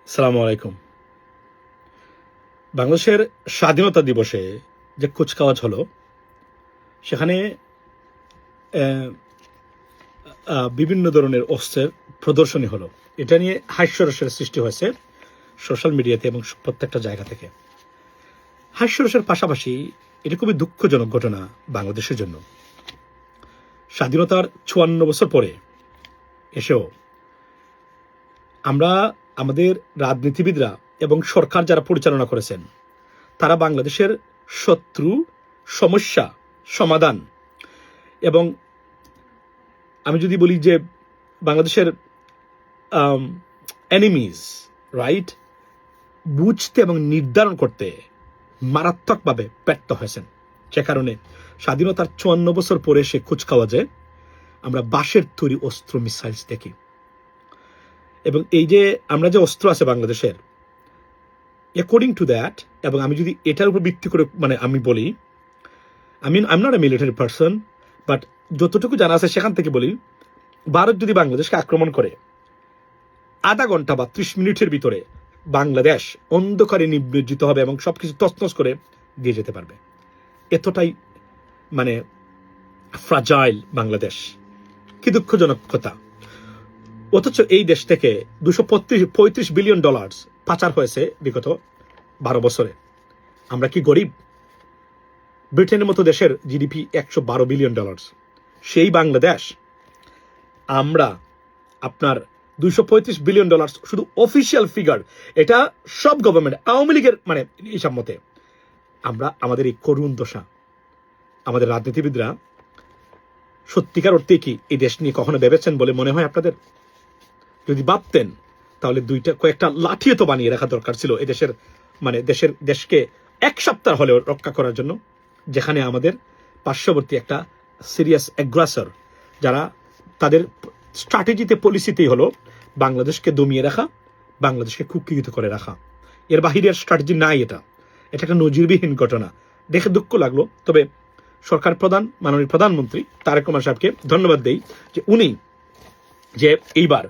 আসসালামু আলাইকুম। বাংলাদেশের স্বাধীনতা দিবসে যে কুচকাওয়াজ হলো, সেখানে বিভিন্ন ধরনের অস্ত্রের প্রদর্শনী হলো। এটা নিয়ে হাস্যরসের সৃষ্টি হয়েছে সোশ্যাল মিডিয়াতে এবং প্রত্যেকটা জায়গা থেকে। হাস্যরসের পাশাপাশি এটা খুবই দুঃখজনক ঘটনা বাংলাদেশের জন্য। স্বাধীনতার ৫৪ বছর পরে এসেও আমরা আমাদের রাজনীতিবিদরা এবং সরকার যারা পরিচালনা করেছেন, তারা বাংলাদেশের শত্রু, সমস্যা, সমাধান এবং আমি যদি বলি যে বাংলাদেশের এনিমিজ রাইট বুঝতে এবং নির্ধারণ করতে মারাত্মকভাবে ব্যর্থ হয়েছেন। যে কারণে স্বাধীনতার ৫৪ বছর পরে সে কুচকাওয়াজে আমরা বাঁশের তৈরি অস্ত্র মিসাইলস দেখি। এবং এই যে আমরা যে অস্ত্র আছে বাংলাদেশের, অ্যাকর্ডিং টু দ্যাট, এবং আমি যদি এটার উপর ভিত্তি করে আমি বলি, I am not a military person, but যতটুকু জানা আছে সেখান থেকে বলি, ভারত যদি বাংলাদেশকে আক্রমণ করে আধা ঘন্টা বা ৩০ মিনিটের ভিতরে বাংলাদেশ অন্ধকারে নিমজ্জিত হবে এবং সবকিছু তছনছ করে দিয়ে যেতে পারবে। এতটাই ফ্রাজাইল বাংলাদেশ। কি দুঃখজনক কথা। অথচ এই দেশ থেকে $২৩৫ বিলিয়ন পাচার হয়েছে বিগত ১২ বছরে। আমরা কি গরিব? ব্রিটেনের মতো দেশের জিডিপি $১১২ বিলিয়ন। সেই বাংলাদেশ আমরা আপনার $২৩৫ বিলিয়ন শুধু অফিসিয়াল ফিগার, এটা সব গভর্নমেন্ট, আওয়ামী লীগের হিসাব মতে। আমরা আমাদের এই করুণ দশা, আমাদের রাজনীতিবিদরা সত্যিকার অর্থে কি এই দেশ নিয়ে কখনো ভেবেছেন বলে মনে হয় আপনাদের? যদি ভাবতেন তাহলে কয়েকটা লাঠিও তো বানিয়ে রাখা দরকার ছিল এই দেশের দেশকে এক সপ্তাহ হলেও রক্ষা করার জন্য, যেখানে আমাদের পার্শ্ববর্তী একটা সিরিয়াস অ্যাগ্রেসর, যারা তাদের স্ট্র্যাটেজিতে পলিসিতেই হলো বাংলাদেশকে দমিয়ে রাখা, বাংলাদেশকে কুক্ষিগত করে রাখা। এর বাহিরের স্ট্র্যাটেজি নাই। এটা একটা নজিরবিহীন ঘটনা। দেখে দুঃখ লাগলো। তবে সরকার প্রধান মাননীয় প্রধানমন্ত্রী তারেক রহমান সাহেবকে ধন্যবাদ দেই যে উনি যে এইবার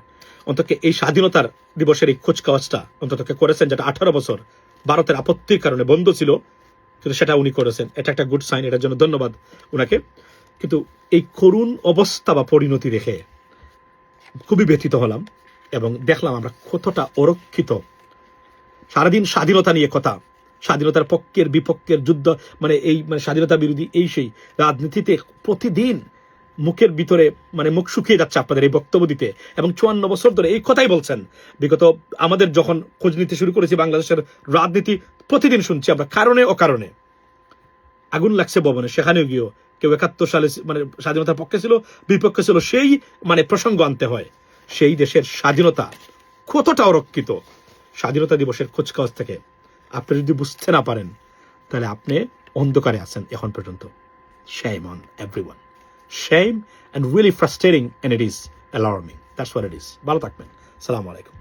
অন্তত এই স্বাধীনতার দিবসের এই কুচকাওয়াজটা অন্তত করেছেন, যেটা 18 বছর ভারতের আপত্তির কারণে বন্ধ ছিল, কিন্তু সেটা উনি করেছেন। এটা একটা গুড সাইন, এটার জন্য ধন্যবাদ উনাকে। কিন্তু এই করুণ অবস্থা বা পরিণতি দেখে খুবই ব্যথিত হলাম এবং দেখলাম আমরা কতটা অরক্ষিত। সারাদিন স্বাধীনতা নিয়ে কথা, স্বাধীনতার পক্ষের বিপক্ষের যুদ্ধ, এই স্বাধীনতা বিরোধী এই সেই রাজনীতিতে প্রতিদিন মুখের ভিতরে মুখ শুকিয়ে যাচ্ছে আপনাদের এই বক্তব্য দিতে। এবং ৫৪ বছর ধরে এই কথাই বলছেন। বিগত আমাদের যখন খোঁজ নিতে শুরু করেছি বাংলাদেশের রাজনীতি, প্রতিদিন শুনছি আমরা কারণে অকারণে আগুন লাগছে ভবনে, সেখানেও গিয়েও কেউ ৭১ সালে স্বাধীনতার পক্ষে ছিল, বিপক্ষে ছিল, সেই প্রসঙ্গ আনতে হয়। সেই দেশের স্বাধীনতা কতটা অরক্ষিত স্বাধীনতা দিবসের কুচকাওয়াজ থেকে আপনি যদি বুঝতে না পারেন, তাহলে আপনি অন্ধকারে আছেন এখন পর্যন্ত। Shame on everyone. Shame and really frustrating, and it is alarming. That's what it is. ভালো থাকবেন। আসসালামু আলাইকুম।